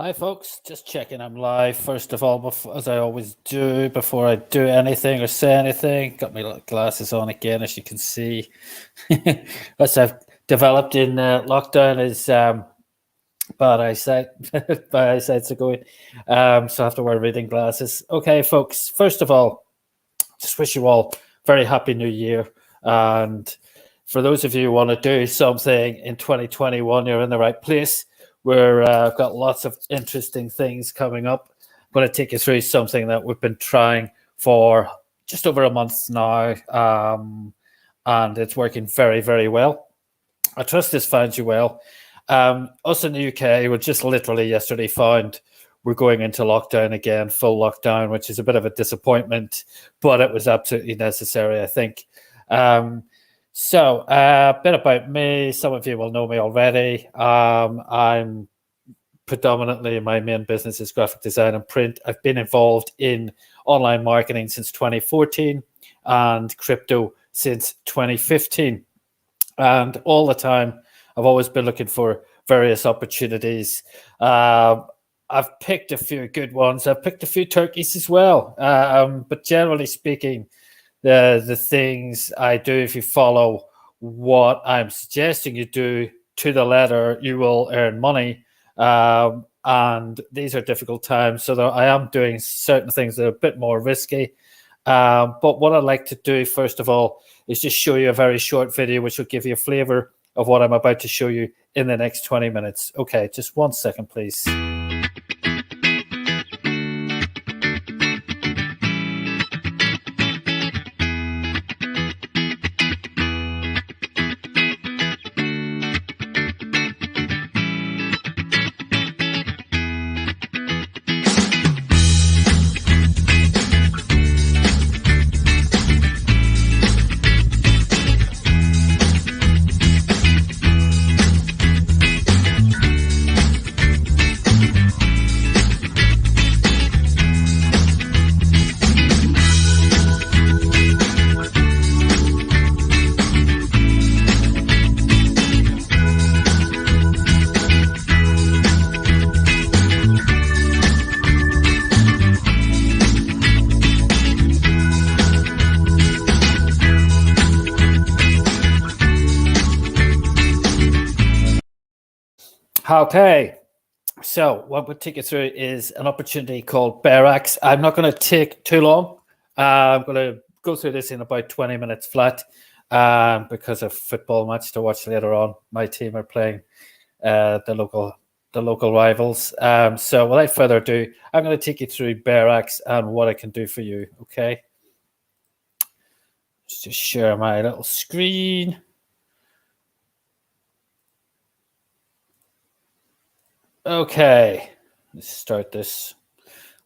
Hi, folks. Just checking I'm live. First of all, as I always do, before I do anything or say anything, got my little glasses on again, as you can see. As I've developed in lockdown is bad eyesight. Bad eyesight's going. So I have to wear reading glasses. Okay, folks. First of all, just wish you all very happy New Year. And for those of you who want to do something in 2021, you're in the right place. We've got lots of interesting things coming up. I'm going to take you through something that we've been trying for just over a month now, and it's working very, very well. I trust this finds you well. Us in the UK, we just literally yesterday found we're going into lockdown again, full lockdown, which is a bit of a disappointment, but it was absolutely necessary, I think. So a bit about me. Some of you will know me already. I'm predominantly, my main business is graphic design and print. I've been involved in online marketing since 2014 and crypto since 2015. And all the time, I've always been looking for various opportunities. I've picked a few good ones. I've picked a few turkeys as well. But generally speaking, the things I do, if you follow what I'm suggesting you do to the letter, you will earn money. And these are difficult times, so I am doing certain things that are a bit more risky. But what I'd like to do, first of all, is just show you a very short video, which will give you a flavor of what I'm about to show you in the next 20 minutes. Okay, just 1 second, please. Okay, so what we'll take you through is an opportunity called Barax. I'm not going to take too long. I'm going to go through this in about 20 minutes flat because of football match to watch later on. My team are playing the local rivals. So without further ado, I'm going to take you through Barax and what I can do for you. Okay, let's just share my little screen. Okay, let's start this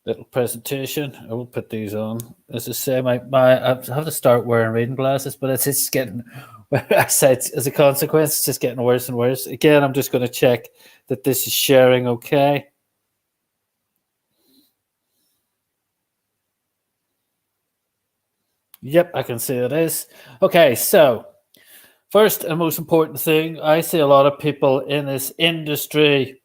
little presentation. I will put these on. As I say, I have to start wearing reading glasses, but it's just getting, as a consequence, it's just getting worse and worse. Again, I'm just going to check that this is sharing okay. Yep, I can see it is. Okay, so first and most important thing, I see a lot of people in this industry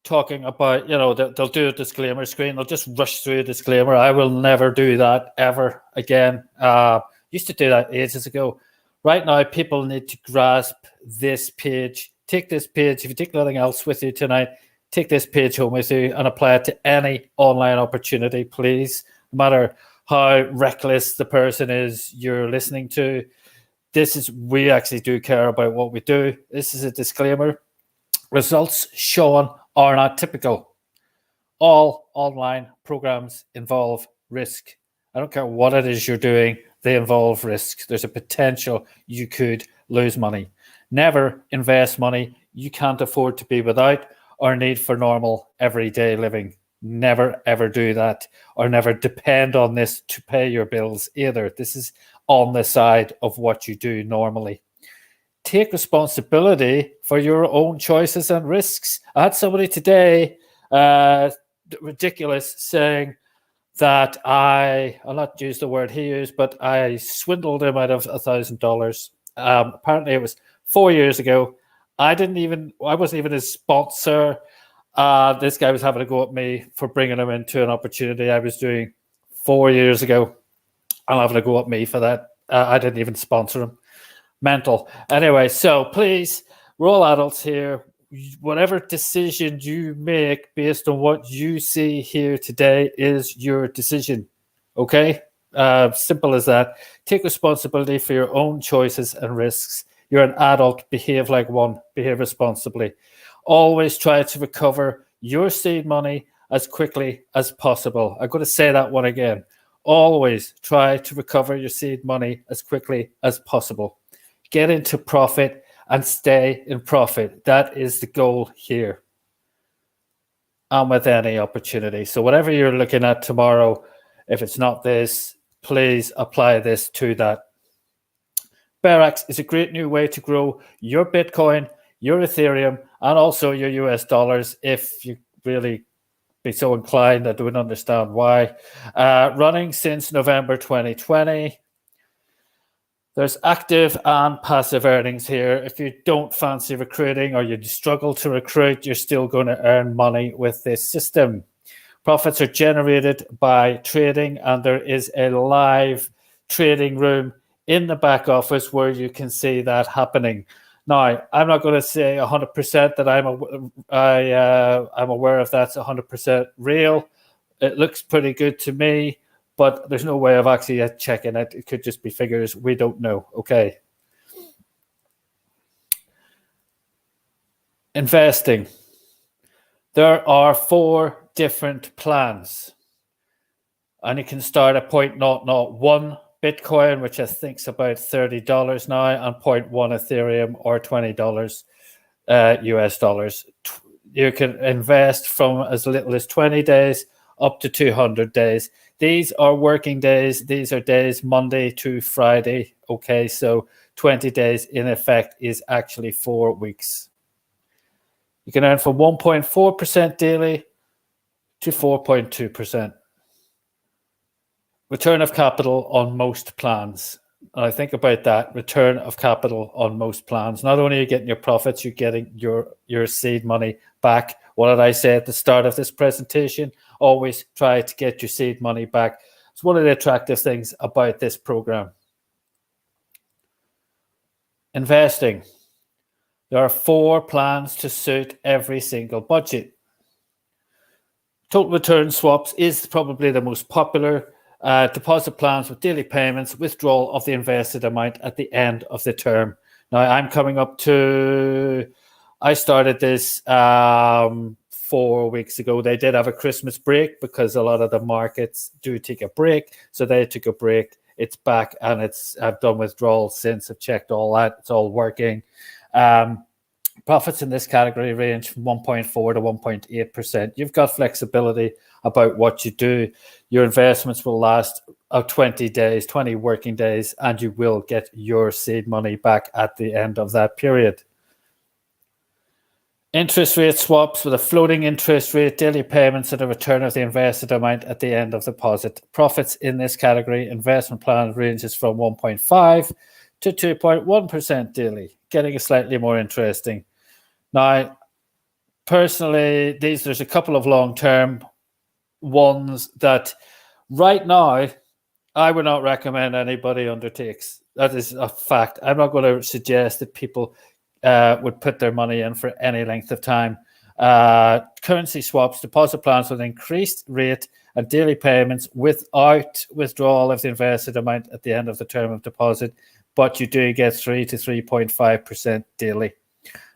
talking about, they'll do a disclaimer screen. They'll just rush through a disclaimer. I will never do that ever again. Used to do that ages ago. Right now, people need to grasp this page. Take this page. If you take nothing else with you tonight, take this page home with you and apply it to any online opportunity, please. No matter how reckless the person is you're listening to, we actually do care about what we do. This is a disclaimer. Results shown are not typical. All online programs involve risk. I don't care what it is you're doing, they involve risk. There's a potential you could lose money. Never invest money you can't afford to be without or need for normal everyday living. Never, ever do that, or never depend on this to pay your bills either. This is on the side of what you do normally. Take responsibility for your own choices and risks. I had somebody today, ridiculous, saying that I'll not use the word he used, but I swindled him out of $1,000. Apparently it was 4 years ago, I wasn't even his sponsor. This guy was having a go at me for bringing him into an opportunity I was doing 4 years ago. I'm having a go at me for that. I didn't even sponsor him. Mental. Anyway, so please, we're all adults here. Whatever decision you make based on what you see here today is your decision. Okay? Simple as that. Take responsibility for your own choices and risks. You're an adult. Behave like one. Behave responsibly. Always try to recover your seed money as quickly as possible. I'm going to say that one again. Always try to recover your seed money as quickly as possible. Get into profit and stay in profit. That is the goal here. And with any opportunity. So whatever you're looking at tomorrow, if it's not this, please apply this to that. Barax is a great new way to grow your Bitcoin, your Ethereum, and also your US dollars if you really be so inclined. I don't understand why. Running since November 2020. There's active and passive earnings here. If you don't fancy recruiting or you struggle to recruit, you're still going to earn money with this system. Profits are generated by trading, and there is a live trading room in the back office where you can see that happening. Now, I'm not going to say 100% that I'm aware of that's 100% real. It looks pretty good to me, but there's no way of actually checking it. It could just be figures. We don't know. Okay. Investing. There are 4 different plans. And you can start at 0.001 Bitcoin, which I think is about $30 now, and 0.1 Ethereum or $20 US dollars. You can invest from as little as 20 days up to 200 days. These are working days. These are days Monday to Friday. Okay, so 20 days in effect is actually 4 weeks. You can earn from 1.4% daily to 4.2%. Return of capital on most plans. And I think about that, return of capital on most plans. Not only are you getting your profits, you're getting your seed money back. What did I say at the start of this presentation? Always try to get your seed money back. It's one of the attractive things about this program. Investing. There are 4 plans to suit every single budget. Total return swaps is probably the most popular. Deposit plans with daily payments, withdrawal of the invested amount at the end of the term. Now, I'm coming up to, I started this 4 weeks ago. They did have a Christmas break because a lot of the markets do take a break. So they took a break. It's back and I've done withdrawals since. I've checked all that. It's all working. Profits in this category range from 1.4 to 1.8%. You've got flexibility about what you do. Your investments will last 20 days, 20 working days, and you will get your seed money back at the end of that period. Interest rate swaps with a floating interest rate, daily payments, and a return of the invested amount at the end of deposit. Profits in this category, investment plan ranges from 1.5 to 2.1% daily, getting slightly more interesting. Now, personally, there's a couple of long-term ones that right now I would not recommend anybody undertakes. That is a fact. I'm not going to suggest that people would put their money in for any length of time. Currency swaps, deposit plans with increased rate and daily payments without withdrawal of the invested amount at the end of the term of deposit, but you do get 3 to 3.5% daily.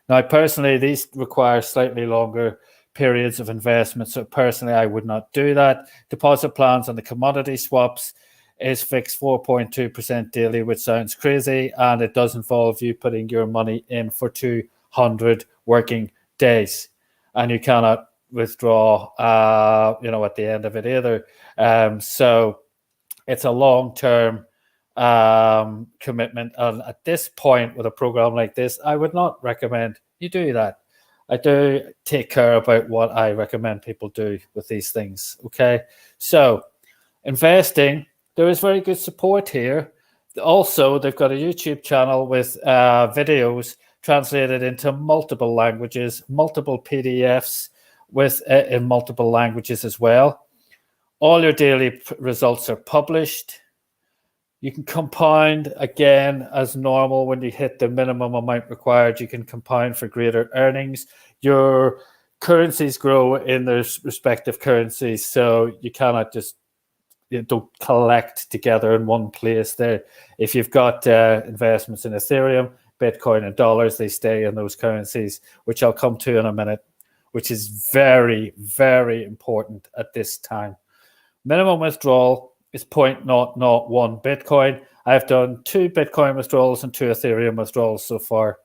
Now, personally, these require slightly longer periods of investment. So personally, I would not do that. Deposit plans on the commodity swaps is fixed 4.2% daily, which sounds crazy. And it does involve you putting your money in for 200 working days. And you cannot withdraw, at the end of it either. So it's a long-term commitment. And at this point with a program like this, I would not recommend you do that. I do take care about what I recommend people do with these things. Okay. So investing, there is very good support here. Also, they've got a YouTube channel with videos translated into multiple languages, multiple PDFs in multiple languages as well. All your daily results are published. You can compound again as normal. When you hit the minimum amount required, you can compound for greater earnings. Your currencies grow in their respective currencies, so you cannot just don't collect together in one place. There, if you've got investments in Ethereum, Bitcoin, and dollars, they stay in those currencies, which I'll come to in a minute, which is very, very important at this time. Minimum withdrawal is 0.001 Bitcoin. I've done 2 Bitcoin withdrawals and 2 Ethereum withdrawals so far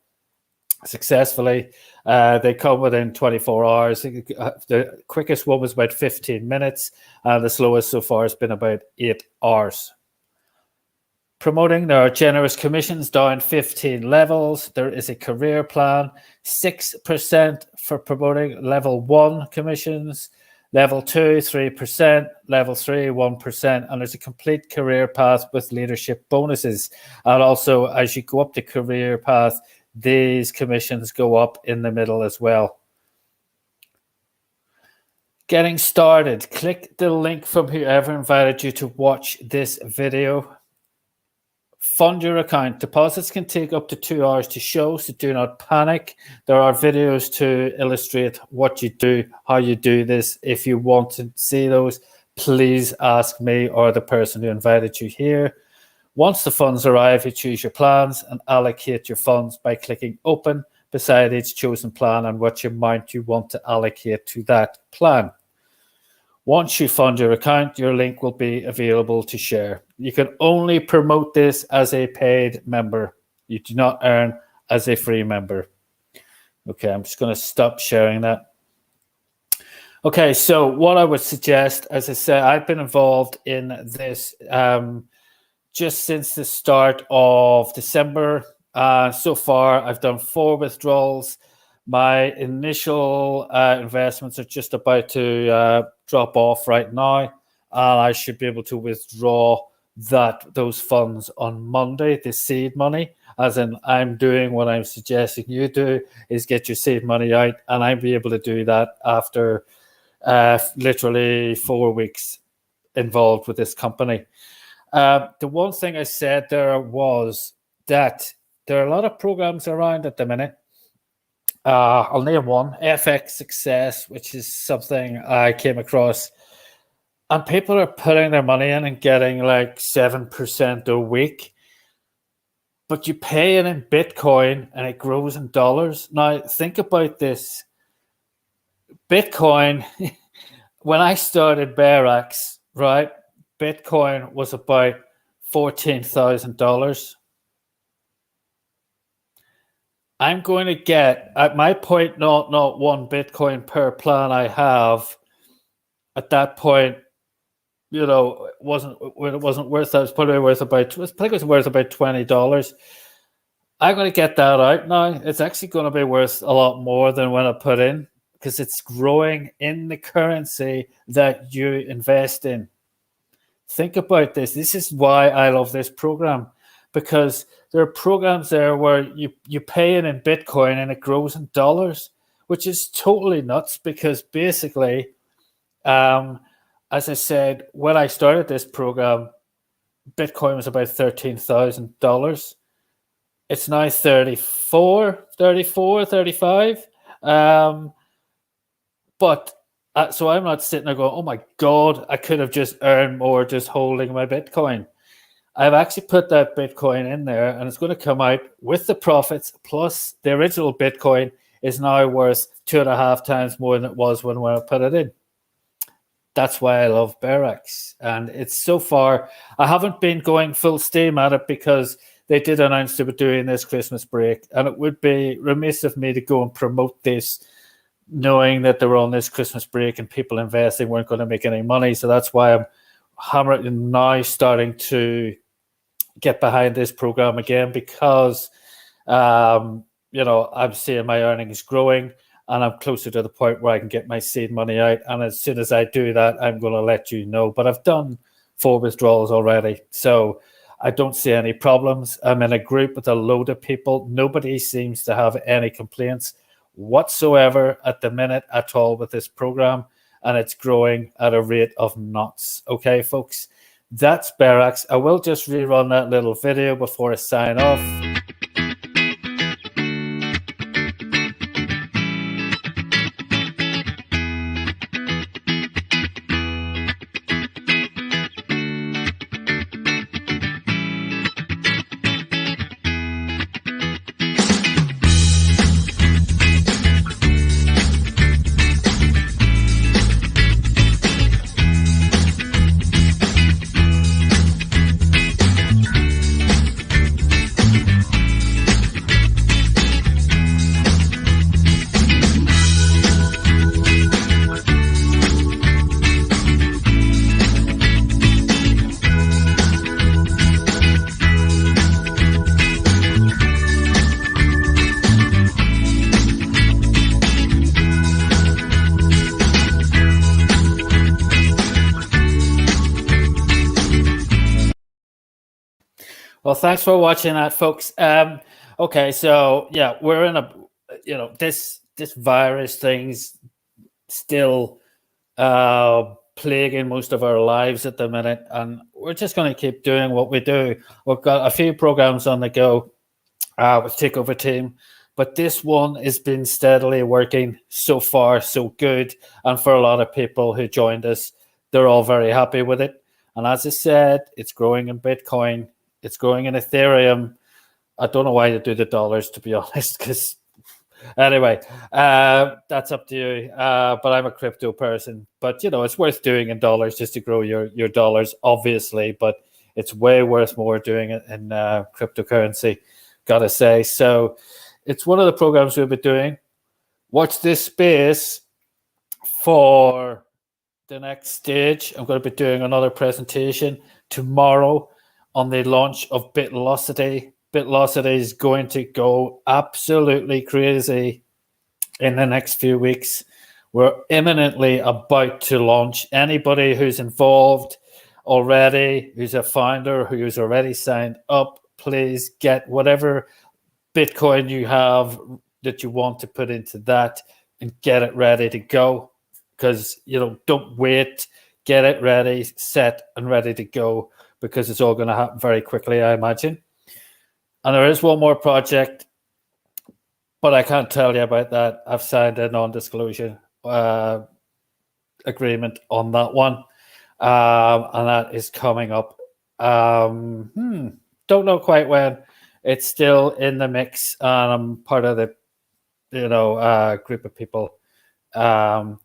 successfully. They come within 24 hours. The quickest one was about 15 minutes, and the slowest so far has been about 8 hours. Promoting, there are generous commissions down 15 levels. There is a career plan, 6% for promoting level 1 commissions, level 2, 3%, level 3, 1%, and there's a complete career path with leadership bonuses. And also, as you go up the career path, these commissions go up in the middle as well. Getting started, click the link from whoever invited you to watch this video. Fund your account. Deposits can take up to 2 hours to show, so do not panic. There are videos to illustrate what you do, how you do this. If you want to see those, please ask me or the person who invited you here. Once the funds arrive, you choose your plans and allocate your funds by clicking open beside each chosen plan and what amount you want to allocate to that plan. Once you fund your account, your link will be available to share. You can only promote this as a paid member. You do not earn as a free member. Okay, I'm just going to stop sharing that. Okay, so what I would suggest, as I said, I've been involved in this just since the start of December. So far, I've done 4 withdrawals. My initial investments are just about to drop off right now, and I should be able to withdraw those funds on Monday, the seed money, as in I'm doing what I'm suggesting you do, is get your seed money out, and I'll be able to do that after literally 4 weeks involved with this company. The one thing I said there was that there are a lot of programs around at the minute. I'll name one, FX Success, which is something I came across. And people are putting their money in and getting like 7% a week. But you pay it in Bitcoin and it grows in dollars. Now, think about this. Bitcoin, when I started BearX, right, Bitcoin was about $14,000. I'm going to get, at my 0.001 Bitcoin per plan I have, at that point, you know, it wasn't worth that. It was probably worth about, I think it was worth about $20. I'm going to get that out now. It's actually going to be worth a lot more than when I put in, because it's growing in the currency that you invest in. Think about this. This is why I love this program, because there are programs there where you pay it in Bitcoin and it grows in dollars, which is totally nuts, because basically, as I said, when I started this program, Bitcoin was about $13,000. It's now 34, 35. But so I'm not sitting there going, oh my God, I could have just earned more just holding my Bitcoin. I've actually put that Bitcoin in there, and it's going to come out with the profits, plus the original Bitcoin is now worth 2.5 times more than it was when I put it in. That's why I love BearX. And it's so far, I haven't been going full steam at it because they did announce they were doing this Christmas break, and it would be remiss of me to go and promote this knowing that they were on this Christmas break and people investing weren't going to make any money. So that's why I'm hammering now, starting to get behind this program again, because you know, I'm seeing my earnings growing and I'm closer to the point where I can get my seed money out. And as soon as I do that, I'm going to let you know. But I've done 4 withdrawals already, so I don't see any problems. I'm in a group with a load of people. Nobody seems to have any complaints whatsoever at the minute at all with this program, and it's growing at a rate of knots. Okay, folks, that's Berax. I will just rerun that little video before I sign off. Well, thanks for watching that, folks. Okay, so yeah, we're in a, this virus thing's still plaguing most of our lives at the minute, and we're just going to keep doing what we do. We've got a few programs on the go with Takeover Team, but this one has been steadily working so far, so good. And for a lot of people who joined us, they're all very happy with it. And as I said, it's growing in Bitcoin. It's growing in Ethereum. I don't know why you do the dollars, to be honest, because anyway, that's up to you. But I'm a crypto person. But, it's worth doing in dollars just to grow your dollars, obviously. But it's way worth more doing it in cryptocurrency, gotta say. So it's one of the programs we'll be doing. Watch this space for the next stage. I'm going to be doing another presentation tomorrow on the launch of Bitlocity. Bitlocity is going to go absolutely crazy in the next few weeks. We're imminently about to launch. Anybody who's involved already, who's a founder, who's already signed up, please get whatever Bitcoin you have that you want to put into that and get it ready to go. Because, don't wait. Get it ready, set, and ready to go, because it's all going to happen very quickly, I imagine. And there is one more project, but I can't tell you about that. I've signed a non-disclosure agreement on that one, and that is coming up. Don't know quite when. It's still in the mix, and I'm part of the, group of people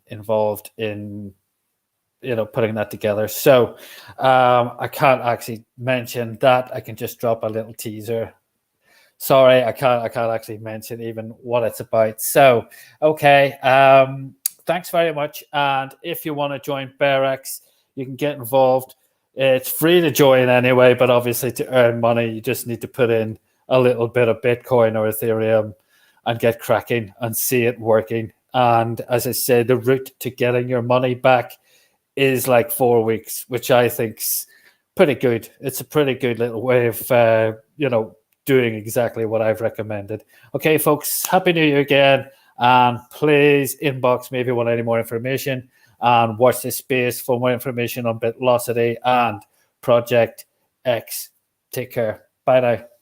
involved in putting that together. So I can't actually mention that. I can just drop a little teaser. Sorry, I can't actually mention even what it's about. So okay, thanks very much. And if you want to join Berax, you can get involved. It's free to join anyway, but obviously to earn money, you just need to put in a little bit of Bitcoin or Ethereum and get cracking and see it working. And as I say, the route to getting your money back is like 4 weeks, which I think's pretty good. It's a pretty good little way of, doing exactly what I've recommended. Okay, folks, Happy New Year again. And please inbox me if you want any more information, and watch this space for more information on Bitlocity and Project X. Take care. Bye now.